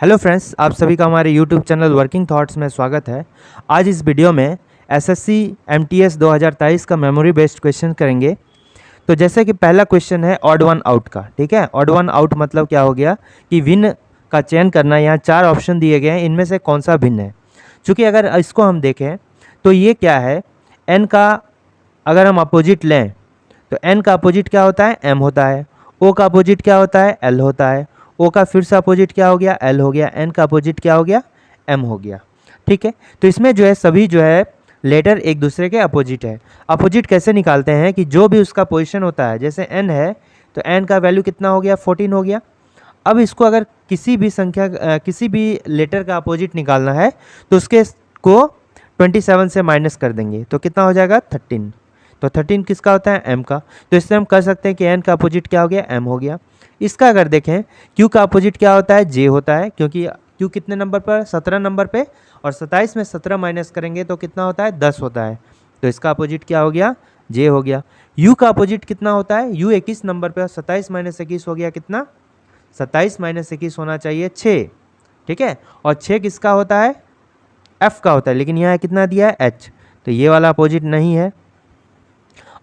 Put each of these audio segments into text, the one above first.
Hello friends, आप सभी का हमारे यूट्यूब चैनल वर्किंग थॉट्स में स्वागत है। आज इस वीडियो में एसएससी एमटीएस 2023 का मेमोरी बेस्ड क्वेश्चन करेंगे। तो जैसे कि पहला क्वेश्चन है ऑड वन आउट का। ठीक है, ऑड वन आउट मतलब क्या हो गया कि भिन्न का चयन करना। यहाँ 4 ऑप्शन दिए गए हैं, इनमें से कौन सा भिन्न है। चूँकि अगर इसको हम देखें तो ये क्या है, एन का अगर हम अपोजिट लें तो एन का अपोजिट क्या होता है, एम होता है। ओ का अपोजिट क्या होता है, एल होता है। ओ का फिर से अपोजिट क्या हो गया, एल हो गया। एन का अपोजिट क्या हो गया, एम हो गया। ठीक है, तो इसमें जो है सभी जो है लेटर एक दूसरे के अपोजिट है। अपोजिट कैसे निकालते हैं कि जो भी उसका पोजीशन होता है, जैसे एन है तो एन का वैल्यू कितना हो गया, 14 हो गया। अब इसको अगर किसी भी संख्या किसी भी लेटर का अपोजिट निकालना है तो उसके को 27 से माइनस कर देंगे तो कितना हो जाएगा, 13। तो 13 किसका होता है, एम का। तो इससे हम कर सकते हैं कि एन का अपोजिट क्या हो गया, एम हो गया। इसका अगर देखें क्यू का अपोजिट क्या होता है, जे होता है, क्योंकि क्यू कितने नंबर पर, 17 नंबर पे, और 27 में 17 माइनस करेंगे तो कितना होता है, 10 होता है। तो इसका अपोजिट क्या हो गया, जे हो गया। यू का अपोजिट कितना होता है, यू 21 नंबर पे, और 27 माइनस 21 हो गया कितना, 27 माइनस 21 होना चाहिए 6। ठीक है, और 6 किसका होता है, एफ का होता है, लेकिन यहाँ कितना दिया है, एच। तो ये वाला अपोजिट नहीं है।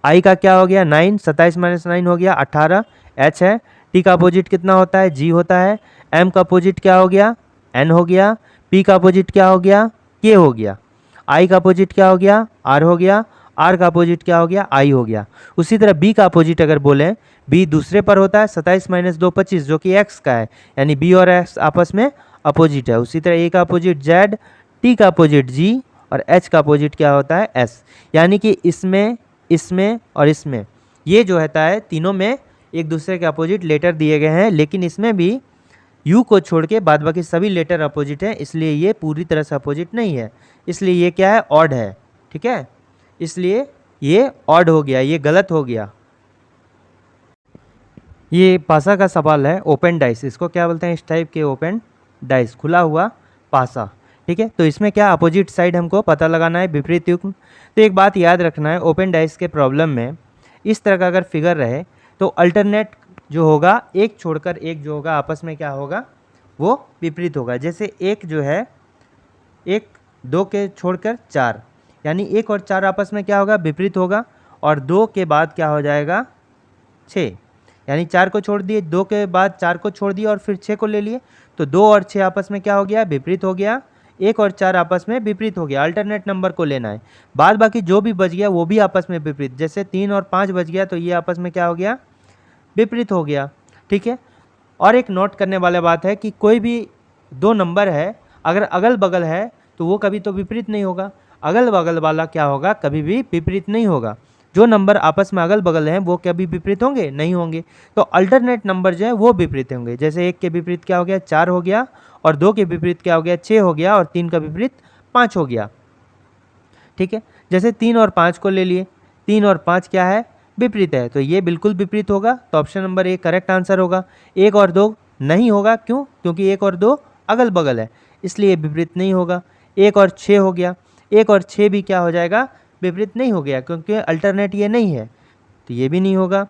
आई का क्या हो गया, 9, 27 माइनस 9 हो गया 18, एच है। टी का अपोजिट कितना होता है, जी होता है। एम का अपोजिट क्या हो गया, एन हो गया। पी का अपोजिट क्या हो गया, के हो गया। आई का अपोजिट क्या हो गया, आर हो गया। आर का अपोजिट क्या हो गया, आई हो गया। उसी तरह बी का अपोजिट अगर बोलें, बी दूसरे पर होता है, 27 माइनस 2 25, जो कि एक्स का है, यानी बी और एक्स आपस में अपोजिट है। उसी तरह ए का अपोजिट जेड, टी का अपोजिट जी, और एच का अपोजिट क्या होता है, एस। यानी कि इसमें, इसमें और इसमें ये जो होता है, तीनों में एक दूसरे के अपोजिट लेटर दिए गए हैं, लेकिन इसमें भी यू को छोड़ के बाद बाकी सभी लेटर अपोजिट हैं, इसलिए ये पूरी तरह से अपोजिट नहीं है। इसलिए ये क्या है, ऑड है। ठीक है, इसलिए ये ऑड हो गया, ये गलत हो गया। ये पासा का सवाल है, ओपन डाइस, इसको क्या बोलते हैं, इस टाइप के ओपन डाइस, खुला हुआ पासा। ठीक है, तो इसमें क्या अपोजिट साइड हमको पता लगाना है, विपरीत युग्म। तो एक बात याद रखना है, ओपन डाइस के प्रॉब्लम में इस तरह का अगर फिगर रहे तो अल्टरनेट जो होगा, एक छोड़कर एक जो होगा आपस में क्या होगा, वो विपरीत होगा। जैसे एक जो है, एक दो के छोड़कर 4, यानी 1 और 4 आपस में क्या होगा, विपरीत होगा। और 2 के बाद क्या हो जाएगा, 6, यानी 4 को छोड़ दिए, 2 के बाद 4 को छोड़ दिए और फिर 6 को ले लिए, तो 2 और 6 आपस में क्या हो गया, विपरीत हो गया। 1 और 4 आपस में विपरीत हो गया। अल्टरनेट नंबर को लेना है, बाद बाकी जो भी बच गया वो भी आपस में विपरीत। जैसे 3 और 5 बच गया तो ये आपस में क्या हो गया, विपरीत हो गया। ठीक है, और एक नोट करने वाला बात है कि कोई भी दो नंबर है, अगर अगल बगल है तो वो कभी तो विपरीत नहीं होगा। अगल बगल वाला क्या होगा, कभी भी विपरीत नहीं होगा। जो नंबर आपस में अगल बगल हैं वो कभी विपरीत होंगे, नहीं होंगे। तो अल्टरनेट नंबर जो है वो विपरीत होंगे। जैसे 1 के विपरीत क्या हो गया, 4 हो गया, और 2 के विपरीत क्या हो गया, 6 हो गया, और 3 का विपरीत 5 हो गया। ठीक है, जैसे 3 और 5 को ले लिए, 3 और 5 क्या है, विपरीत है, तो ये बिल्कुल विपरीत होगा। तो option number A correct answer होगा। 1 और 2 नहीं होगा, क्यों, क्योंकि 1 और 2 अगल बगल है, इसलिए विपरीत नहीं होगा। 1 और 6 हो गया, 1 और 6 भी क्या हो जाएगा, विपरीत नहीं हो गया, क्योंकि अल्टरनेट ये नहीं है, तो ये भी नहीं होगा।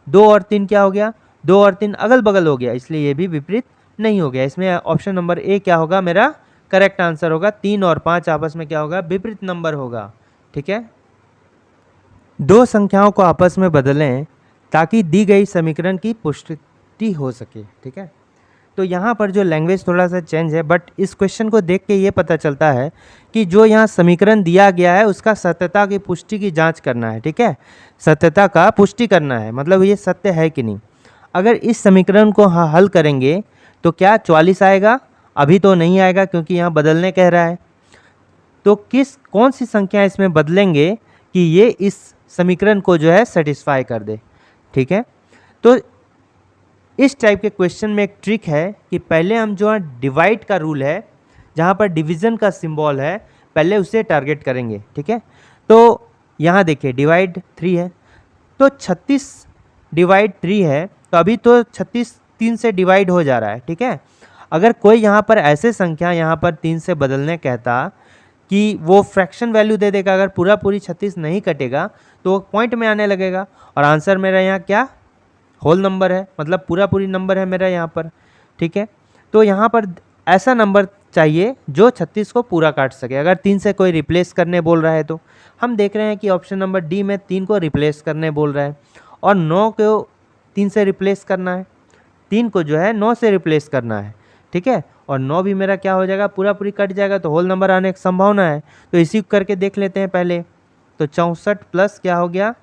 2 और 3 क्या हो गया, 2 और 3 अगल बगल हो गया, इसलिए ये भी विपरीत नहीं हो गया। इसमें ऑप्शन नंबर ए क्या होगा, मेरा करेक्ट आंसर होगा। 3 और 5 आपस में क्या होगा, विपरीत नंबर होगा। ठीक है, दो संख्याओं को आपस में बदलें ताकि दी गई समीकरण की पुष्टि हो सके। ठीक है, तो यहाँ पर जो लैंग्वेज थोड़ा सा चेंज है, बट इस क्वेश्चन को देख के ये पता चलता है कि जो यहाँ समीकरण दिया गया है उसका सत्यता की पुष्टि की जांच करना है। ठीक है, सत्यता का पुष्टि करना है, मतलब ये सत्य है कि नहीं। अगर इस समीकरण को हल करेंगे तो क्या 44 आएगा, अभी तो नहीं आएगा क्योंकि यहाँ बदलने कह रहा है। तो कौन सी संख्या इसमें बदलेंगे कि ये इस समीकरण को जो है सेटिस्फाई कर दे। ठीक है, तो इस टाइप के क्वेश्चन में एक ट्रिक है कि पहले हम जो है डिवाइड का रूल है, जहाँ पर डिवीज़न का सिंबल है, पहले उसे टारगेट करेंगे। ठीक है, तो यहाँ देखिए डिवाइड 3 है, तो 36 डिवाइड 3 है, तो अभी तो 36 3 से डिवाइड हो जा रहा है। ठीक है, अगर कोई यहाँ पर ऐसे संख्या यहाँ पर 3 से बदलने कहता कि वो फ्रैक्शन वैल्यू दे देगा, अगर पूरा पूरी 36 नहीं कटेगा तो वो पॉइंट में आने लगेगा, और आंसर मेरा यहाँ क्या, होल नंबर है, मतलब पूरा पूरी नंबर है मेरा यहाँ पर। ठीक है, तो यहाँ पर ऐसा नंबर चाहिए जो 36 को पूरा काट सके। अगर 3 से कोई रिप्लेस करने बोल रहा है तो हम देख रहे हैं कि ऑप्शन नंबर डी में 3 को रिप्लेस करने बोल रहा है और 9 को 3 से रिप्लेस करना है, 3 को जो है 9 से रिप्लेस करना है, ठीक है। और 9 भी मेरा क्या हो जाएगा, पूरा पूरी कट जाएगा, तो होल नंबर आने की संभावना है। तो इसी को करके देख लेते हैं पहले। तो 64 प्लस क्या हो गया,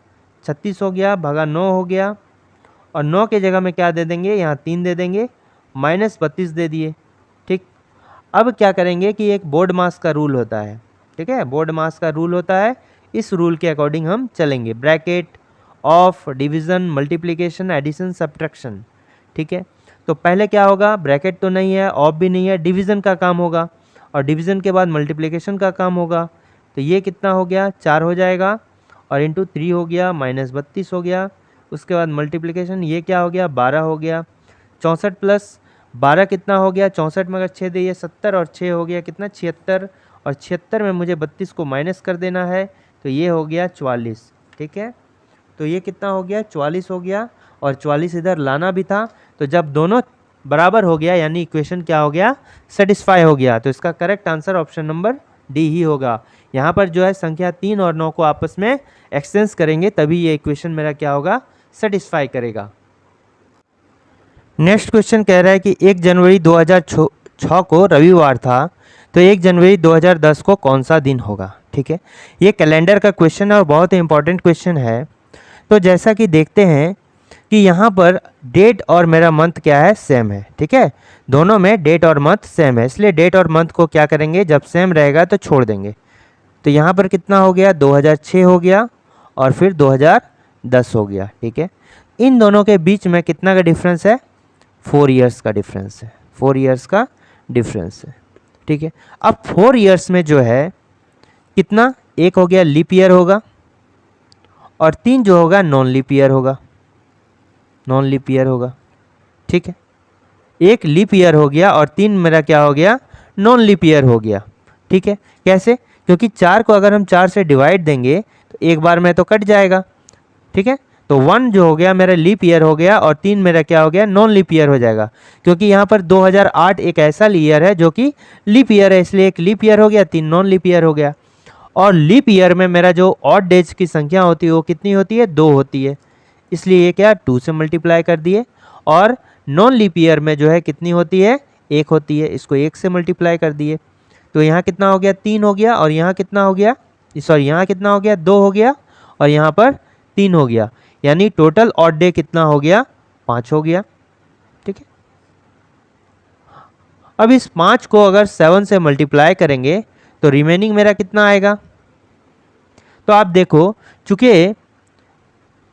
36 हो गया, भागा 9 हो गया, और 9 के जगह में क्या दे देंगे, यहाँ 3 दे देंगे, माइनस 32 दे दिए, ठीक। अब क्या करेंगे कि एक बोर्ड मास का रूल होता है, ठीक है, बोर्ड मास का रूल होता है, इस रूल के अकॉर्डिंग हम चलेंगे। Bracket of division, multiplication, addition, subtraction, ठीक है। तो पहले क्या होगा, ब्रैकेट तो नहीं है, ऑफ भी नहीं है, डिवीज़न का काम होगा, और डिवीज़न के बाद मल्टीप्लिकेशन का काम होगा। तो ये कितना हो गया, 4 हो जाएगा, और इंटू 3 हो गया, माइनस 32 हो गया। उसके बाद मल्टीप्लिकेशन, ये क्या हो गया, 12 हो गया। 64 प्लस 12 कितना हो गया, 64 में अगर 6 दिए 70, और 6 हो गया कितना, 76, और 76 में मुझे 32 को माइनस कर देना है, तो ये हो गया 44, ठीक है। तो ये कितना हो गया, 44 हो गया, और 44 इधर लाना भी था। तो जब दोनों बराबर हो गया यानी इक्वेशन क्या हो गया, सेटिस्फाई हो गया। तो इसका correct answer option number D ही होगा। यहाँ पर जो है संख्या 3 और 9 को आपस में एक्सचेंज करेंगे तभी ये इक्वेशन मेरा क्या होगा, सेटिस्फाई करेगा। नेक्स्ट क्वेश्चन कह रहा है कि 1 जनवरी 2006 को रविवार था, तो 1 जनवरी 2010 को कौन सा दिन होगा, ठीक है। ये कैलेंडर का क्वेश्चन है और बहुत ही इंपॉर्टेंट क्वेश्चन है। तो जैसा कि देखते हैं कि यहाँ पर डेट और मेरा मंथ क्या है, सेम है, ठीक है। दोनों में डेट और मंथ सेम है, इसलिए डेट और मंथ को क्या करेंगे, जब सेम रहेगा तो छोड़ देंगे। तो यहाँ पर कितना हो गया, 2006 हो गया, और फिर 2010 हो गया, ठीक है। इन दोनों के बीच में कितना का डिफरेंस है, 4 ईयर्स का डिफरेंस है, 4 ईयर्स का डिफरेंस है, ठीक है। अब 4 ईयर्स में जो है कितना, एक हो गया लीप ईयर होगा, और 3 जो होगा नॉन लीप ईयर होगा, नॉन लीप ईयर होगा, ठीक है। एक लीप ईयर हो गया और 3 मेरा क्या हो गया, नॉन लीप ईयर हो गया, ठीक है। कैसे, क्योंकि 4 को अगर हम 4 से डिवाइड देंगे तो एक बार में तो कट जाएगा, ठीक है। तो 1 जो हो गया मेरा लीप ईयर हो गया, और 3 मेरा क्या हो गया, नॉन लीप ईयर हो जाएगा, क्योंकि यहाँ पर 2008 एक ऐसा ईयर है जो कि लीप ईयर है, इसलिए एक लीप ईयर हो गया, 3 नॉन लीप ईयर हो गया। और लीप ईयर में मेरा जो ऑड डेज की संख्या होती है वो कितनी होती है, 2 होती है, इसलिए ये क्या 2 से मल्टीप्लाई कर दिए। और नॉन लीप ईयर में जो है कितनी होती है, 1 होती है, इसको 1 से मल्टीप्लाई कर दिए। तो यहाँ कितना हो गया, 3 हो गया, और यहाँ कितना हो गया, सॉरी यहाँ कितना हो गया, 2 हो गया, और यहाँ पर 3 हो गया, यानी टोटल ऑड डे कितना हो गया, 5 हो गया, ठीक है। अब इस 5 को अगर 7 से मल्टीप्लाई करेंगे तो रिमेनिंग मेरा कितना आएगा। तो आप देखो चूंकि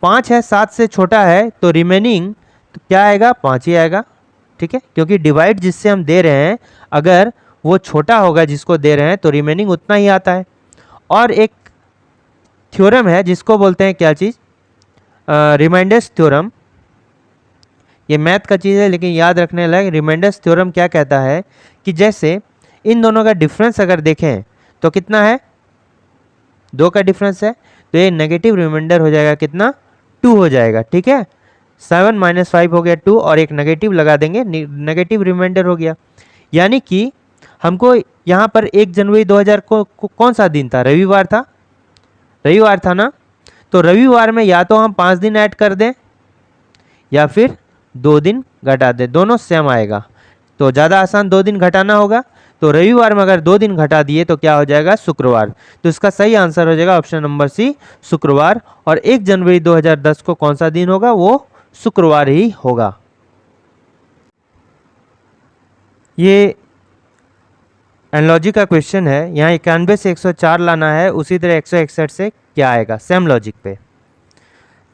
5 है, 7 से छोटा है, तो रिमेनिंग तो क्या आएगा, 5 ही आएगा, ठीक है। क्योंकि डिवाइड जिससे हम दे रहे हैं अगर वो छोटा होगा जिसको दे रहे हैं तो रिमेनिंग उतना ही आता है। और एक थ्योरम है जिसको बोलते हैं क्या चीज़, रिमाइंडर्स थ्योरम। ये मैथ का चीज़ है लेकिन याद रखने लायक। रिमाइंडर्स थ्योरम क्या कहता है कि जैसे इन दोनों का डिफरेंस अगर देखें तो कितना है, 2 का डिफरेंस है, तो ये नेगेटिव रिमाइंडर हो जाएगा, कितना, 2 हो जाएगा, ठीक है। 7 - 5 हो गया 2, और एक नेगेटिव लगा देंगे, नेगेटिव रिमाइंडर हो गया। यानी कि हमको यहाँ पर 1 जनवरी 2000 को कौन सा दिन था, रविवार था, रविवार था ना। तो रविवार में या तो हम 5 दिन ऐड कर दें या फिर 2 दिन घटा दें, दोनों सेम आएगा। तो ज़्यादा आसान 2 दिन घटाना होगा, तो रविवार में अगर 2 दिन घटा दिए तो क्या हो जाएगा, शुक्रवार। तो इसका सही आंसर हो जाएगा ऑप्शन नंबर सी, शुक्रवार। और 1 जनवरी 2010 को कौन सा दिन होगा, वो शुक्रवार ही होगा। ये एनालॉजी का क्वेश्चन है, यहाँ 91 से 104 लाना है, उसी तरह 161 से क्या आएगा, सेम लॉजिक पे।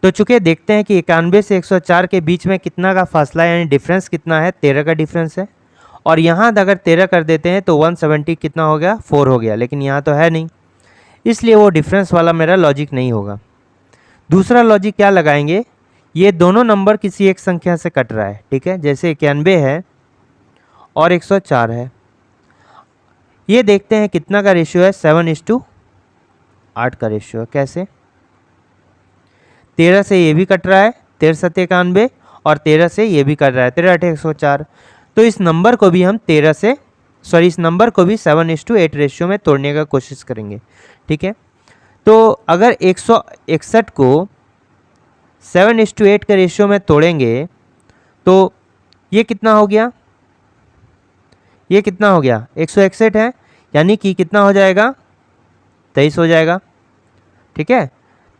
तो चूंकि देखते हैं कि 91 से 104 के बीच में कितना का फासला है, यानी डिफरेंस कितना है, 13 का डिफरेंस है। और यहाँ अगर 13 कर देते हैं तो 170 कितना हो गया, 4 हो गया, लेकिन यहाँ तो है नहीं, इसलिए वो डिफरेंस वाला मेरा लॉजिक नहीं होगा। दूसरा लॉजिक क्या लगाएंगे, ये दोनों नंबर किसी एक संख्या से कट रहा है, ठीक है। जैसे 91 है और 104 है, ये देखते हैं कितना का रेशियो है, 7:8 का रेशियो है। कैसे, 13 से ये भी कट रहा है, 13 × 7 = 91, और 13 से ये भी कट रहा है, 13 × 8 = 104। तो तो इस नंबर को भी हम 13 से इस नंबर को भी 7:8 रेशियो में तोड़ने का कोशिश करेंगे। ठीक है, तो अगर 161 को 7:8 के रेशियो में तोड़ेंगे तो ये कितना हो गया, ये कितना हो गया, 161 है, यानी कि कितना हो जाएगा, 23 हो जाएगा। ठीक है,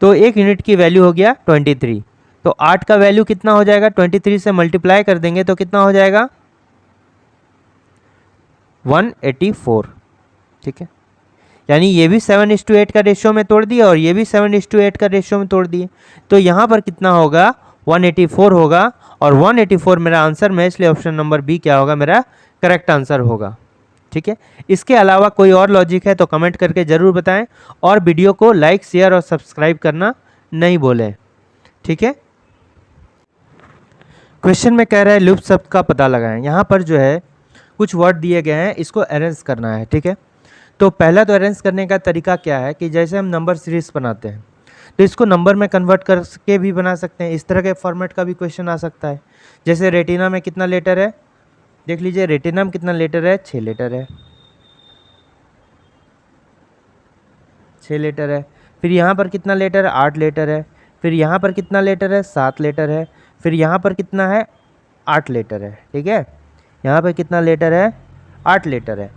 तो एक यूनिट की वैल्यू हो गया 23। तो 8 का वैल्यू कितना हो जाएगा, 23 से मल्टीप्लाई कर देंगे तो कितना हो जाएगा, 184। ठीक है, यानी ये भी 7:8 का रेशियो में तोड़ दिया और ये भी 7:8 का रेशियो में तोड़ दिए। तो यहाँ पर कितना होगा, 184 होगा, और 184 मेरा आंसर में, इसलिए ऑप्शन नंबर बी क्या होगा, मेरा करेक्ट आंसर होगा। ठीक है, इसके अलावा कोई और लॉजिक है तो कमेंट करके ज़रूर बताएं, और वीडियो को लाइक, शेयर और सब्सक्राइब करना नहीं भूलें। ठीक है, क्वेश्चन में कह रहा है लूप शब्द का पता लगाएं। यहाँ पर जो है कुछ वर्ड दिए गए हैं, इसको अरेंज करना है। ठीक है, तो पहला तो अरेंज करने का तरीका क्या है कि जैसे हम नंबर सीरीज बनाते हैं तो इसको नंबर में कन्वर्ट करके भी बना सकते हैं। इस तरह के फॉर्मेट का भी क्वेश्चन आ सकता है। जैसे रेटिना में कितना लेटर है, देख लीजिए रेटिना में कितना लेटर है, 6 लेटर है, 6 लेटर है। फिर यहाँ पर कितना लेटर है, 8 लेटर है। फिर यहाँ पर कितना लेटर है, 7 लेटर है। फिर यहाँ पर कितना है, 8 लेटर है। ठीक है, यहाँ पर कितना लेटर है, 8 लेटर है।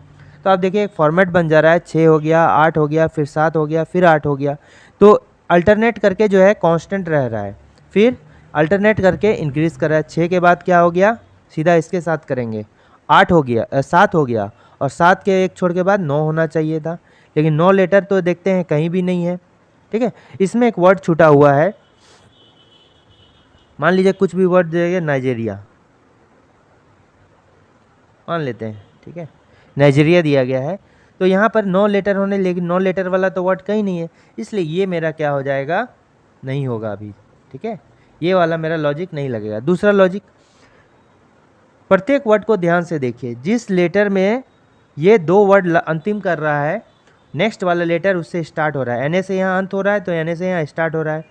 तो आप देखिए एक फॉर्मेट बन जा रहा है, 6 हो गया, 8 हो गया, फिर 7 हो गया, फिर 8 हो गया। तो अल्टरनेट करके जो है कांस्टेंट रह रहा है, फिर अल्टरनेट करके इंक्रीज़ कर रहा है। 6 के बाद क्या हो गया, सीधा इसके साथ करेंगे, 8 हो गया, 7 हो गया, और 7 के एक छोड़ के बाद 9 होना चाहिए था, लेकिन 9 लेटर तो देखते हैं कहीं भी नहीं है। ठीक है, इसमें एक वर्ड छूटा हुआ है, मान लीजिए कुछ भी वर्ड देंगे, नाइजीरिया मान लेते हैं। ठीक है, नाइजीरिया दिया गया है, तो यहाँ पर 9 लेटर होने, लेकिन 9 लेटर वाला तो वर्ड कहीं नहीं है, इसलिए ये मेरा क्या हो जाएगा, नहीं होगा अभी। ठीक है, ये वाला मेरा लॉजिक नहीं लगेगा। दूसरा लॉजिक, प्रत्येक वर्ड को ध्यान से देखिए, जिस लेटर में ये 2 वर्ड अंतिम कर रहा है, नेक्स्ट वाला लेटर उससे स्टार्ट हो रहा है। एन से यहाँ अंत हो रहा है तो एन से यहाँ स्टार्ट हो रहा है।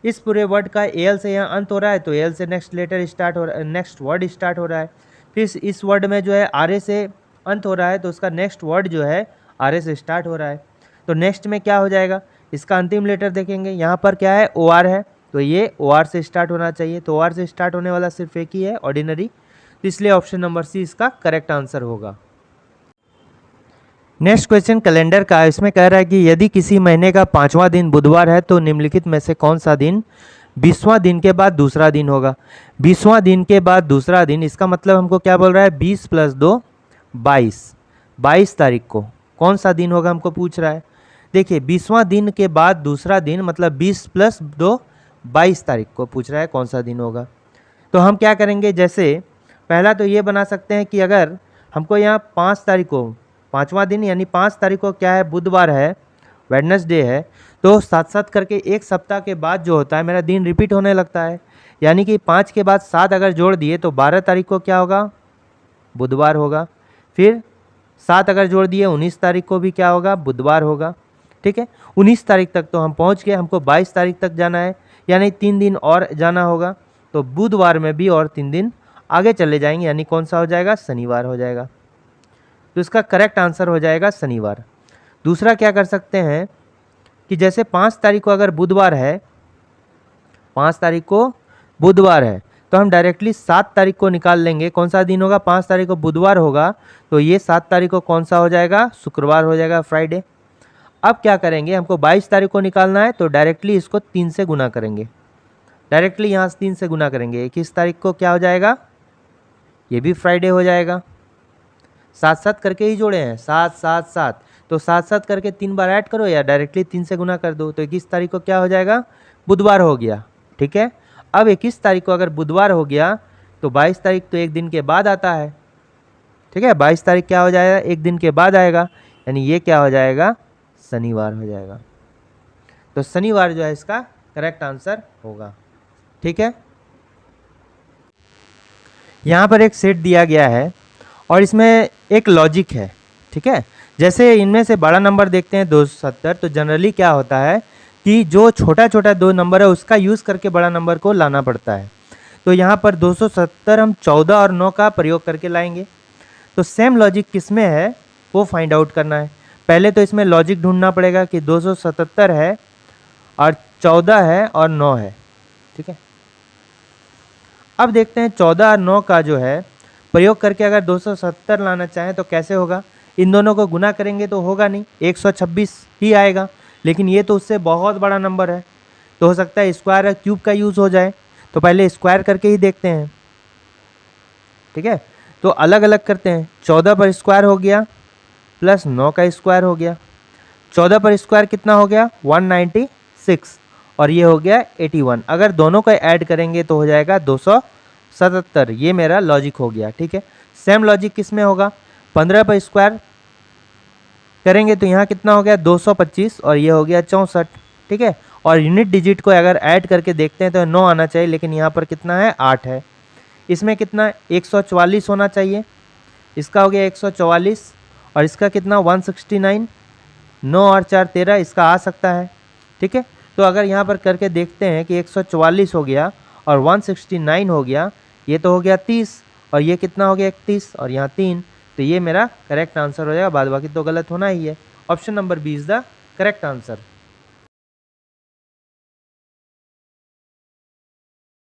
इस पूरे वर्ड का एल से यहाँ अंत हो रहा है तो एल से नेक्स्ट लेटर स्टार्ट हो रहा है, नेक्स्ट वर्ड स्टार्ट हो रहा है। फिर इस वर्ड में जो है आर से अंत हो रहा है तो उसका नेक्स्ट वर्ड जो है आर से स्टार्ट हो रहा है। तो नेक्स्ट में क्या हो जाएगा, इसका अंतिम लेटर देखेंगे, यहाँ पर क्या है, ओ आर है, तो ये ओ आर से स्टार्ट होना चाहिए। तो ओ आर से स्टार्ट होने वाला सिर्फ एक ही है, ऑर्डिनरी, तो इसलिए ऑप्शन नंबर सी इसका करेक्ट आंसर होगा। नेक्स्ट क्वेश्चन कैलेंडर का, इसमें कह रहा है कि यदि किसी महीने का 5वां दिन बुधवार है तो निम्नलिखित में से कौन सा दिन 20वां दिन के बाद दूसरा दिन होगा। 20वां दिन के बाद दूसरा दिन, इसका मतलब हमको क्या बोल रहा है, 20 + 2 22, 22 तारीख को कौन सा दिन होगा हमको पूछ रहा है। देखिए 20वां दिन के बाद दूसरा दिन मतलब 20 + 2 22 तारीख को पूछ रहा है कौन सा दिन होगा। तो हम क्या करेंगे, जैसे पहला तो ये बना सकते हैं कि अगर हमको यहाँ 5 तारीख को, 5वां दिन यानी 5 तारीख को क्या है, बुधवार है, वेडनेसडे है, तो साथ साथ करके एक सप्ताह के बाद जो होता है मेरा दिन रिपीट होने लगता है, यानी कि 5 के बाद 7 अगर जोड़ दिए तो 12 तारीख को क्या होगा, बुधवार होगा। फिर 7 अगर जोड़ दिए 19 तारीख को भी क्या होगा, बुधवार होगा। ठीक है, 19 तारीख तक तो हम पहुंच गए, हमको 22 तारीख तक जाना है, यानी 3 दिन और जाना होगा। तो बुधवार में भी और 3 दिन आगे चले जाएंगे, यानी कौन सा हो जाएगा, शनिवार हो जाएगा। तो इसका करेक्ट आंसर हो जाएगा शनिवार। दूसरा क्या कर सकते हैं कि जैसे 5 तारीख को अगर बुधवार है, 5 तारीख को बुधवार है, तो हम डायरेक्टली 7 तारीख को निकाल लेंगे, कौन सा दिन होगा, 5 तारीख को बुधवार होगा, तो ये 7 तारीख को कौन सा हो जाएगा, शुक्रवार हो जाएगा, फ्राइडे। अब क्या करेंगे, हमको 22 तारीख को निकालना है, तो डायरेक्टली इसको 3 से गुना करेंगे, डायरेक्टली यहाँ से 3 से गुना करेंगे। 21 तारीख को क्या हो जाएगा, ये भी फ्राइडे हो जाएगा। 7-7 करके ही जोड़े हैं, 7-7-7, तो 7-7 करके 3 बार ऐड करो या डायरेक्टली 3 से गुना कर दो, तो 21 तारीख को क्या हो जाएगा, बुधवार हो गया। ठीक है, अब 21 तारीख को अगर बुधवार हो गया तो 22 तारीख तो एक दिन के बाद आता है। ठीक है, 22 तारीख क्या हो जाएगा, एक दिन के बाद आएगा, यानी ये क्या हो जाएगा, शनिवार हो जाएगा। तो शनिवार जो है इसका करेक्ट आंसर होगा। ठीक है, यहाँ पर एक सेट दिया गया है और इसमें एक लॉजिक है। ठीक है, जैसे इनमें से बड़ा नंबर देखते हैं 270, तो जनरली क्या होता है कि जो छोटा छोटा 2 नंबर है उसका यूज़ करके बड़ा नंबर को लाना पड़ता है। तो यहाँ पर 270 हम 14 और 9 का प्रयोग करके लाएंगे। तो सेम लॉजिक किस में है वो फाइंड आउट करना है। पहले तो इसमें लॉजिक ढूंढना पड़ेगा कि 277 है और 14 है और 9 है, ठीक है। अब देखते हैं 14 और 9 का जो है प्रयोग करके अगर 270 लाना चाहें तो कैसे होगा। इन दोनों को गुना करेंगे तो होगा नहीं, 126 ही आएगा, लेकिन ये तो उससे बहुत बड़ा नंबर है, तो हो सकता है स्क्वायर और क्यूब का यूज़ हो जाए। तो पहले स्क्वायर करके ही देखते हैं, ठीक है। तो अलग अलग करते हैं, 14 पर स्क्वायर हो गया प्लस 9 का स्क्वायर हो गया। 14 पर स्क्वायर कितना हो गया 196 और ये हो गया 81। अगर दोनों को ऐड करेंगे तो हो जाएगा 277। ये मेरा लॉजिक हो गया, ठीक है। सेम लॉजिक किस में होगा, 15 पर स्क्वायर करेंगे तो यहाँ कितना हो गया 225 और ये हो गया 64, ठीक है। और यूनिट डिजिट को अगर ऐड करके देखते हैं तो 9 आना चाहिए, लेकिन यहाँ पर कितना है 8 है। इसमें कितना 144 होना चाहिए, इसका हो गया 144 और इसका कितना 169, 9 और 4 13, इसका आ सकता है, ठीक है। तो अगर यहाँ पर करके देखते हैं कि 144 हो गया और 169 हो गया, ये तो हो गया 30 और ये कितना हो गया 31 और यहाँ 3, तो ये मेरा करेक्ट आंसर हो जाएगा। बाद बाकी तो गलत होना ही है। Option number B is the correct answer.